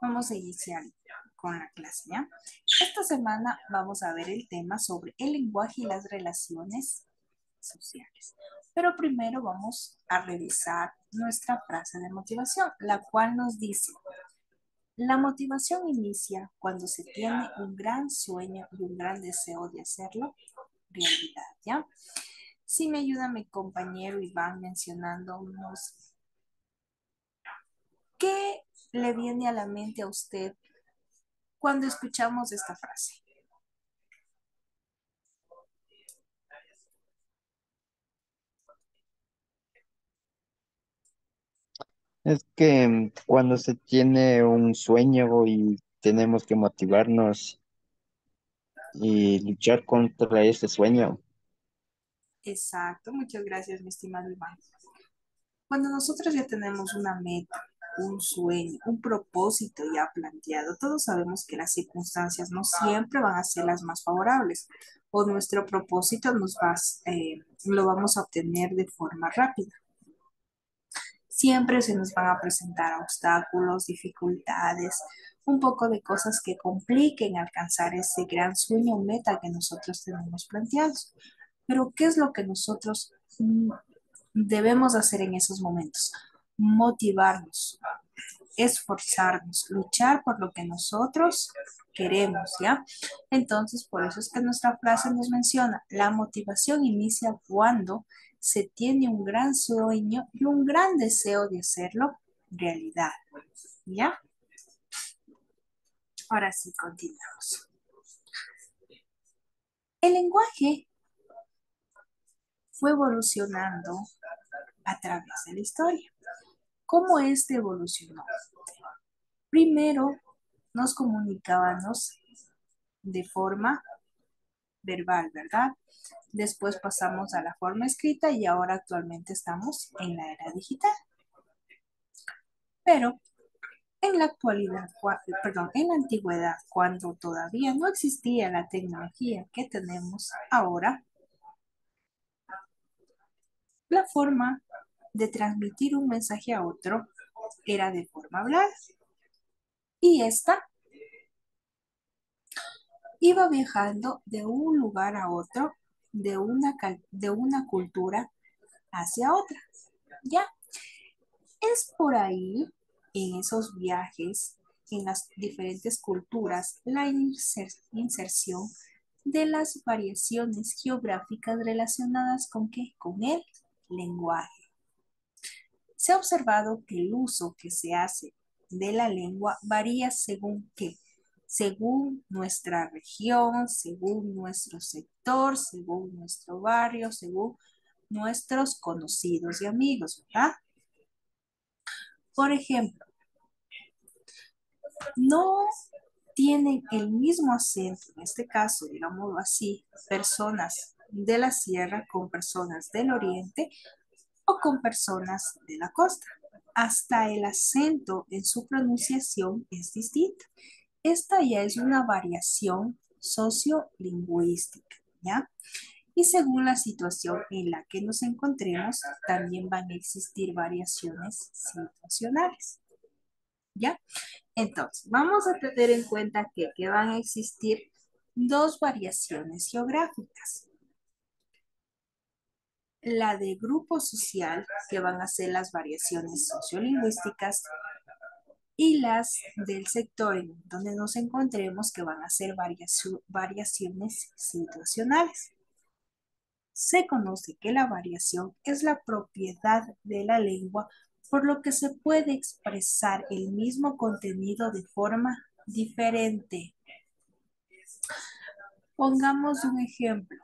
Vamos a iniciar con la clase, ¿ya? Esta semana vamos a ver el tema sobre el lenguaje y las relaciones sociales. Pero primero vamos a revisar nuestra frase de motivación, la cual nos dice, la motivación inicia cuando se tiene un gran sueño y un gran deseo de hacerlo realidad, ¿ya? Si me ayuda mi compañero Iván mencionándonos qué le viene a la mente a usted cuando escuchamos esta frase. Es que cuando se tiene un sueño y tenemos que motivarnos y luchar contra ese sueño, Exacto, muchas gracias, mi estimado Iván. Cuando nosotros ya tenemos una meta, un sueño, un propósito ya planteado, todos sabemos que las circunstancias no siempre van a ser las más favorables o nuestro propósito lo vamos a obtener de forma rápida. Siempre se nos van a presentar obstáculos, dificultades, un poco de cosas que compliquen alcanzar ese gran sueño o meta que nosotros tenemos planteados. Pero, ¿qué es lo que nosotros debemos hacer en esos momentos? Motivarnos, esforzarnos, luchar por lo que nosotros queremos, ¿ya? Entonces, por eso es que nuestra frase nos menciona, la motivación inicia cuando se tiene un gran sueño y un gran deseo de hacerlo realidad, ¿ya? Ahora sí, continuamos. El lenguaje fue evolucionando a través de la historia. ¿Cómo este evolucionó? Primero nos comunicábamos de forma verbal, ¿verdad? Después pasamos a la forma escrita y ahora actualmente estamos en la era digital. Pero en la actualidad, perdón, en la antigüedad, cuando todavía no existía la tecnología que tenemos ahora, la forma de transmitir un mensaje a otro era de forma hablada. Y esta iba viajando de un lugar a otro, de una cultura hacia otra. ¿Ya? Es por ahí, en esos viajes, en las diferentes culturas, la inserción de las variaciones geográficas relacionadas con ¿qué? Con el lenguaje. Se ha observado que el uso que se hace de la lengua varía según qué, según nuestra región, según nuestro sector, según nuestro barrio, según nuestros conocidos y amigos, ¿verdad? Por ejemplo, no tienen el mismo acento, en este caso, digámoslo así, personas de la sierra con personas del oriente o con personas de la costa. Hasta el acento en su pronunciación es distinto. Esta ya es una variación sociolingüística, ¿ya? Y según la situación en la que nos encontremos, también van a existir variaciones situacionales, ¿ya? Entonces, vamos a tener en cuenta que van a existir dos variaciones geográficas. La de grupo social, que van a ser las variaciones sociolingüísticas, y las del sector en donde nos encontremos, que van a ser variaciones situacionales. Se conoce que la variación es la propiedad de la lengua, por lo que se puede expresar el mismo contenido de forma diferente. Pongamos un ejemplo.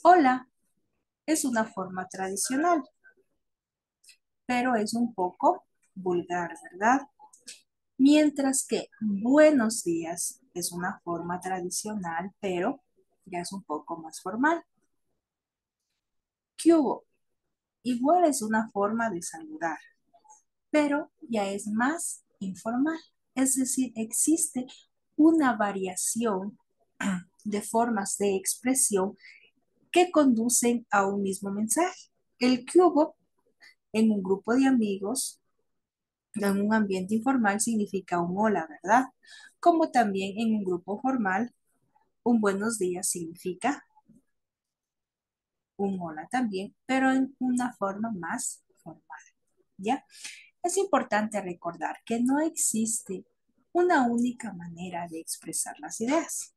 Hola es una forma tradicional, pero es un poco vulgar, ¿verdad? Mientras que buenos días es una forma tradicional, pero ya es un poco más formal. ¿Qué hubo? Igual es una forma de saludar, pero ya es más informal. Es decir, existe una variación de formas de expresión que conducen a un mismo mensaje. El que hubo en un grupo de amigos En un ambiente informal significa un hola, ¿verdad? Como también en un grupo formal, un buenos días significa un hola también, pero en una forma más formal, ¿ya? Es importante recordar que no existe una única manera de expresar las ideas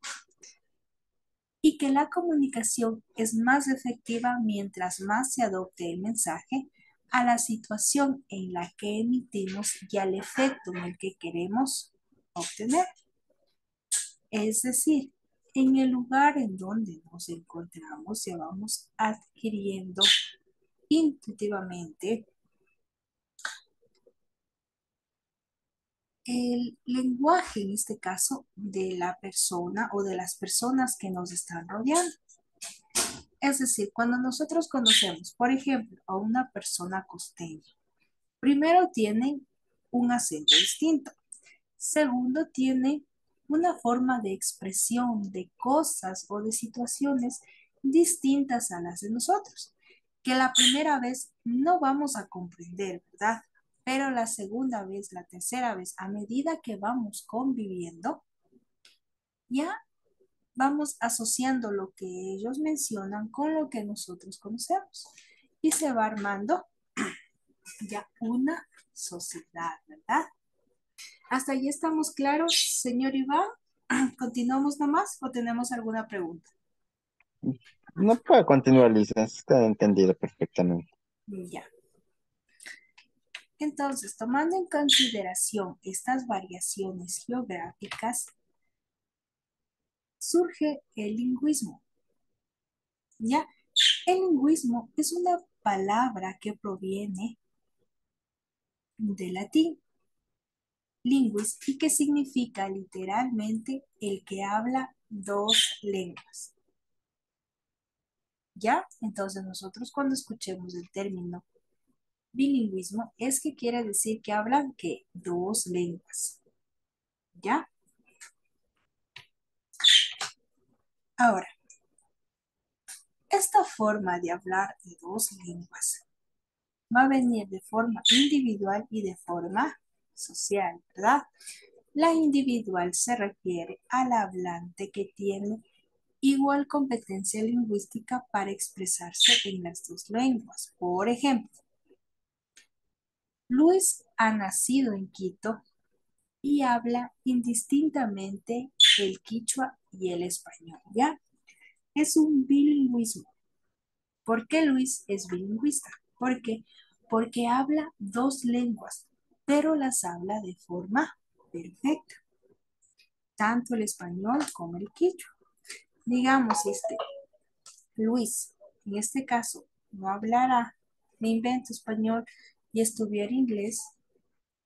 y que la comunicación es más efectiva mientras más se adopte el mensaje a la situación en la que emitimos y al efecto en el que queremos obtener. Es decir, en el lugar en donde nos encontramos, ya vamos adquiriendo intuitivamente el lenguaje, en este caso, de la persona o de las personas que nos están rodeando. Es decir, cuando nosotros conocemos, por ejemplo, a una persona costeña, primero tiene un acento distinto. Segundo, tiene una forma de expresión de cosas o de situaciones distintas a las de nosotros, que la primera vez no vamos a comprender, ¿verdad? Pero la segunda vez, la tercera vez, a medida que vamos conviviendo, ya vamos asociando lo que ellos mencionan con lo que nosotros conocemos y se va armando ya una sociedad, ¿verdad? Hasta allí estamos claros, señor Iván. ¿Continuamos nomás o tenemos alguna pregunta? No puedo continuar, Lisa, está entendido perfectamente. Ya. Entonces, tomando en consideración estas variaciones geográficas, surge el lingüismo. ¿Ya? El lingüismo es una palabra que proviene del latín linguis y que significa literalmente el que habla dos lenguas. ¿Ya? Entonces nosotros cuando escuchemos el término bilingüismo es que quiere decir que hablan que dos lenguas. ¿Ya? Ahora, esta forma de hablar de dos lenguas va a venir de forma individual y de forma social, ¿verdad? La individual se refiere al hablante que tiene igual competencia lingüística para expresarse en las dos lenguas. Por ejemplo, Luis ha nacido en Quito y habla indistintamente el quichua y el español, ¿ya? Es un bilingüismo. ¿Por qué Luis es bilingüista? ¿Por qué? Porque habla dos lenguas, pero las habla de forma perfecta, tanto el español como el quichua. Digamos, Luis, en este caso, no hablará, me invento español y estudiar inglés,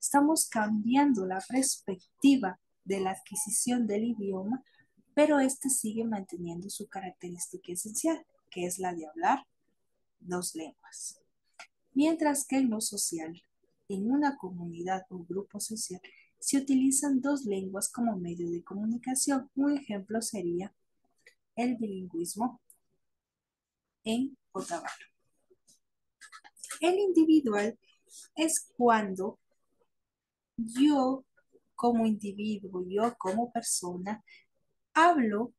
estamos cambiando la perspectiva de la adquisición del idioma, pero este sigue manteniendo su característica esencial, que es la de hablar dos lenguas. Mientras que en lo social, en una comunidad o grupo social, se utilizan dos lenguas como medio de comunicación. Un ejemplo sería el bilingüismo en Otavalo. El individual es cuando yo como individuo, yo como persona, hablo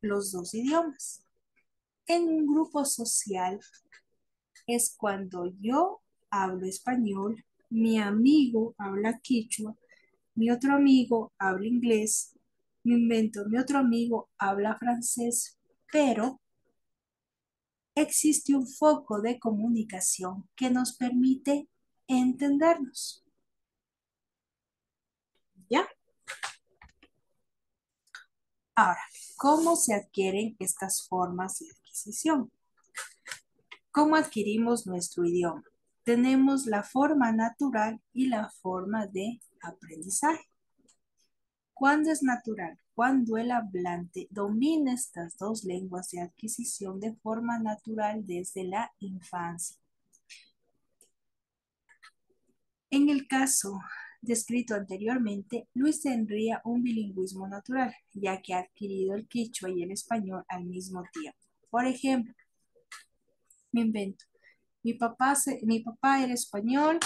los dos idiomas. En un grupo social es cuando yo hablo español, mi amigo habla quichua, mi otro amigo habla inglés, me invento, mi otro amigo habla francés, pero existe un foco de comunicación que nos permite entendernos. ¿Ya? Ahora, ¿cómo se adquieren estas formas de adquisición? ¿Cómo adquirimos nuestro idioma? Tenemos la forma natural y la forma de aprendizaje. ¿Cuándo es natural? Cuando el hablante domina estas dos lenguas de adquisición de forma natural desde la infancia. En el caso descrito anteriormente, Luis tendría un bilingüismo natural, ya que ha adquirido el quichua y el español al mismo tiempo. Por ejemplo, me invento, mi papá era español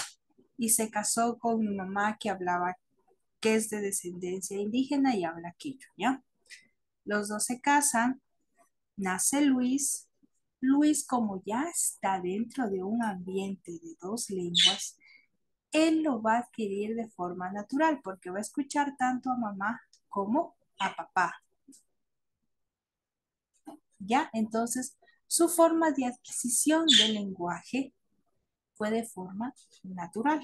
y se casó con mi mamá que es de descendencia indígena y habla quichua, ¿ya? Los dos se casan, nace Luis. Luis, como ya está dentro de un ambiente de dos lenguas, él lo va a adquirir de forma natural porque va a escuchar tanto a mamá como a papá. ¿Ya? Entonces, su forma de adquisición del lenguaje fue de forma natural,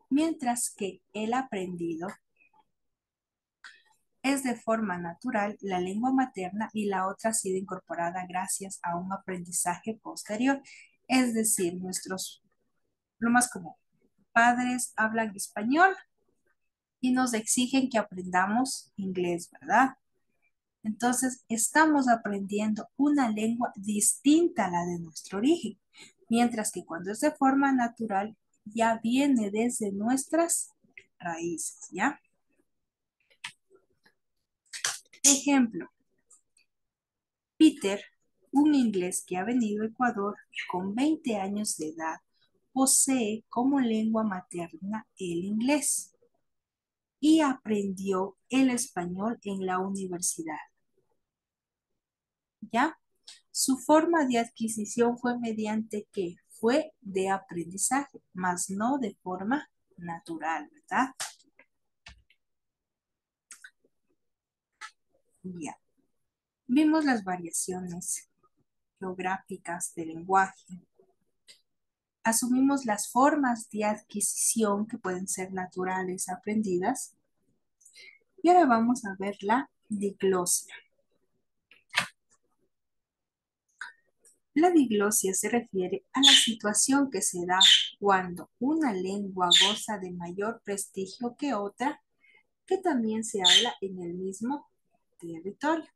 mientras que el aprendido es de forma natural la lengua materna y la otra ha sido incorporada gracias a un aprendizaje posterior. Es decir, lo más común, padres hablan español y nos exigen que aprendamos inglés, ¿verdad? Entonces, estamos aprendiendo una lengua distinta a la de nuestro origen, mientras que cuando es de forma natural, ya viene desde nuestras raíces, ¿ya? Ejemplo, Peter, un inglés que ha venido a Ecuador con 20 años de edad, posee como lengua materna el inglés y aprendió el español en la universidad, ¿ya? Su forma de adquisición fue mediante qué? Fue de aprendizaje, más no de forma natural, ¿verdad? Ya. Vimos las variaciones geográficas del lenguaje. Asumimos las formas de adquisición que pueden ser naturales, aprendidas. Y ahora vamos a ver la diglosia. La diglosia se refiere a la situación que se da cuando una lengua goza de mayor prestigio que otra que también se habla en el mismo territorio.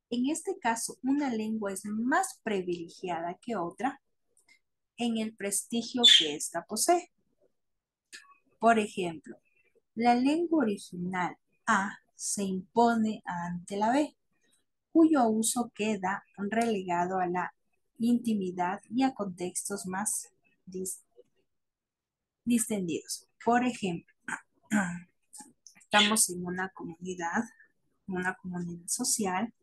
En este caso, una lengua es más privilegiada que otra en el prestigio que ésta posee. Por ejemplo, la lengua original A se impone ante la B, cuyo uso queda relegado a la intimidad y a contextos más distendidos. Por ejemplo, estamos en una comunidad social,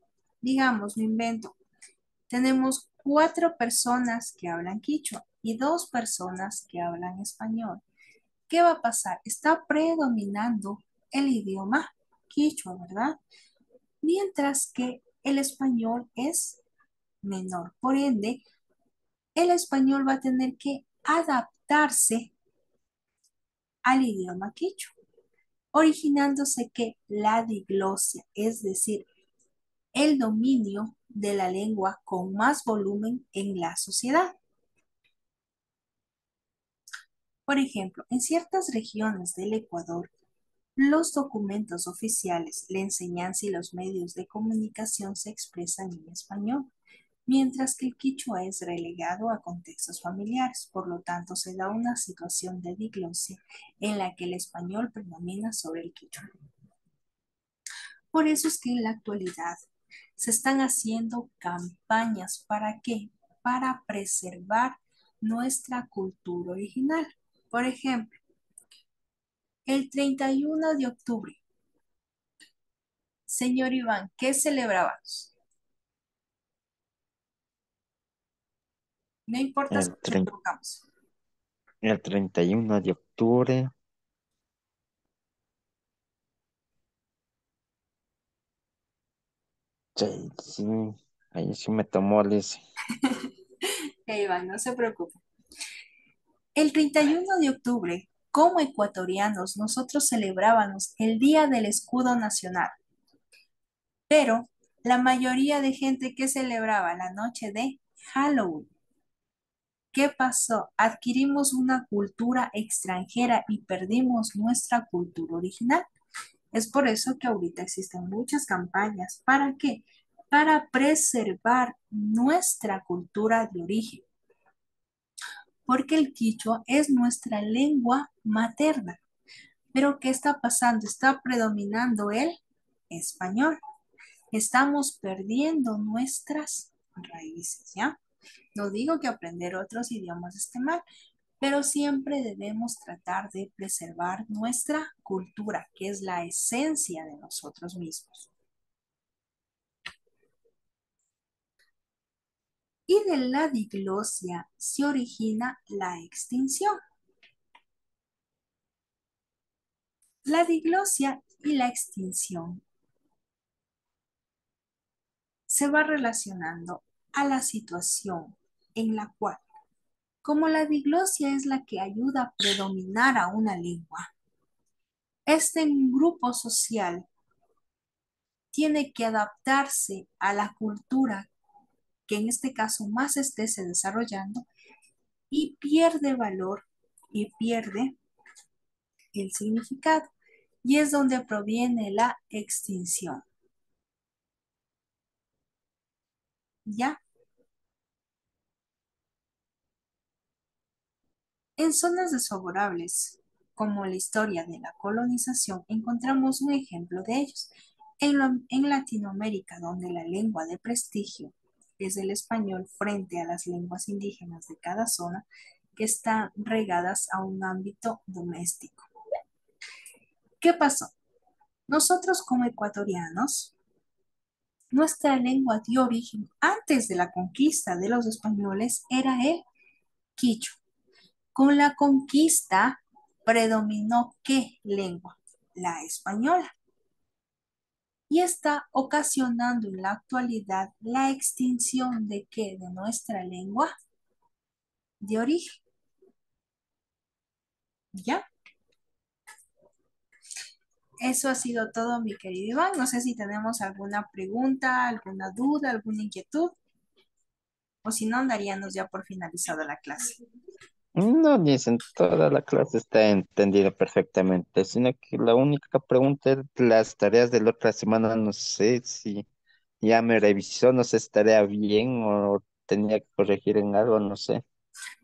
digamos, me invento, tenemos 4 personas que hablan quichua y 2 personas que hablan español. ¿Qué va a pasar? Está predominando el idioma quichua, ¿verdad? Mientras que el español es menor. Por ende, el español va a tener que adaptarse al idioma quichua, originándose que la diglosia, es decir, el dominio de la lengua con más volumen en la sociedad. Por ejemplo, en ciertas regiones del Ecuador, los documentos oficiales, la enseñanza y los medios de comunicación se expresan en español, mientras que el quichua es relegado a contextos familiares. Por lo tanto, se da una situación de diglosia en la que el español predomina sobre el quichua. Por eso es que en la actualidad se están haciendo campañas. ¿Para qué? Para preservar nuestra cultura original. Por ejemplo, el 31 de octubre, señor Iván, ¿qué celebrabas? No importa si El, nos trein- equivocamos. el 31 de octubre, sí, sí, ahí sí me tomó Liz. Iván, no se preocupe. El 31 de octubre, como ecuatorianos, nosotros celebrábamos el Día del Escudo Nacional, pero la mayoría de gente que celebraba la noche de Halloween. ¿Qué pasó? Adquirimos una cultura extranjera y perdimos nuestra cultura original. Es por eso que ahorita existen muchas campañas. ¿Para qué? Para preservar nuestra cultura de origen, porque el quichua es nuestra lengua materna. Pero ¿qué está pasando? Está predominando el español. Estamos perdiendo nuestras raíces, ¿ya? No digo que aprender otros idiomas esté mal, pero siempre debemos tratar de preservar nuestra cultura, que es la esencia de nosotros mismos. Y de la diglosia se origina la extinción. La diglosia y la extinción se va relacionando a la situación en la cual, como la diglosia es la que ayuda a predominar a una lengua, este grupo social tiene que adaptarse a la cultura que en este caso más esté se desarrollando y pierde valor y pierde el significado. Y es donde proviene la extinción. ¿Ya? En zonas desfavorables, como la historia de la colonización, encontramos un ejemplo de ellos. En Latinoamérica, donde la lengua de prestigio es el español frente a las lenguas indígenas de cada zona, que están regadas a un ámbito doméstico. ¿Qué pasó? Nosotros como ecuatorianos, nuestra lengua de origen antes de la conquista de los españoles era el quichua. Con la conquista predominó ¿qué lengua? La española. Y está ocasionando en la actualidad la extinción de ¿qué? De nuestra lengua de origen. ¿Ya? Eso ha sido todo, mi querido Iván. No sé si tenemos alguna pregunta, alguna duda, alguna inquietud, o si no, daríamos ya por finalizada la clase. No, dicen, toda la clase está entendida perfectamente, sino que la única pregunta es las tareas de la otra semana, no sé si ya me revisó, no sé si estaría bien o tenía que corregir en algo, no sé.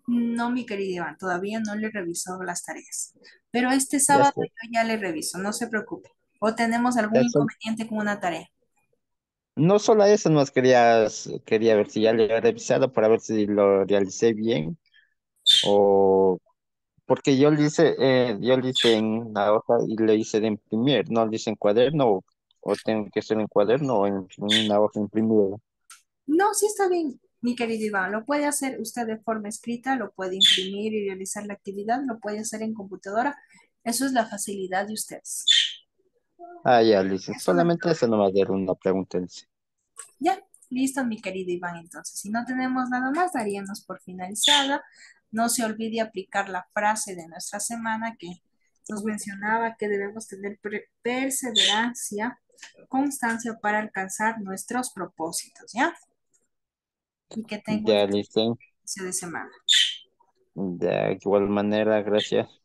No, mi querido Iván, todavía no le revisó las tareas, pero este Ya sábado sé, yo ya le reviso, no se preocupe. ¿O tenemos algún ya inconveniente con una tarea? no solo eso, más quería ver si ya le había revisado para ver si lo realicé bien o porque yo le hice en la hoja y le hice de imprimir, no le hice en cuaderno o tengo que hacer en cuaderno o en una hoja imprimida. No, sí está bien, mi querido Iván. Lo puede hacer usted de forma escrita, lo puede imprimir y realizar la actividad, lo puede hacer en computadora. Eso es la facilidad de ustedes. Ah, ya, listo. Eso es lo Solamente eso no va a dar una pregunta, dice. Ya, listo, mi querido Iván. Entonces, si no tenemos nada más, daríamos por finalizada. No se olvide aplicar la frase de nuestra semana que nos mencionaba que debemos tener perseverancia, constancia para alcanzar nuestros propósitos, ¿ya? Y que tenga un Ya, listo. inicio de semana. De igual manera, gracias.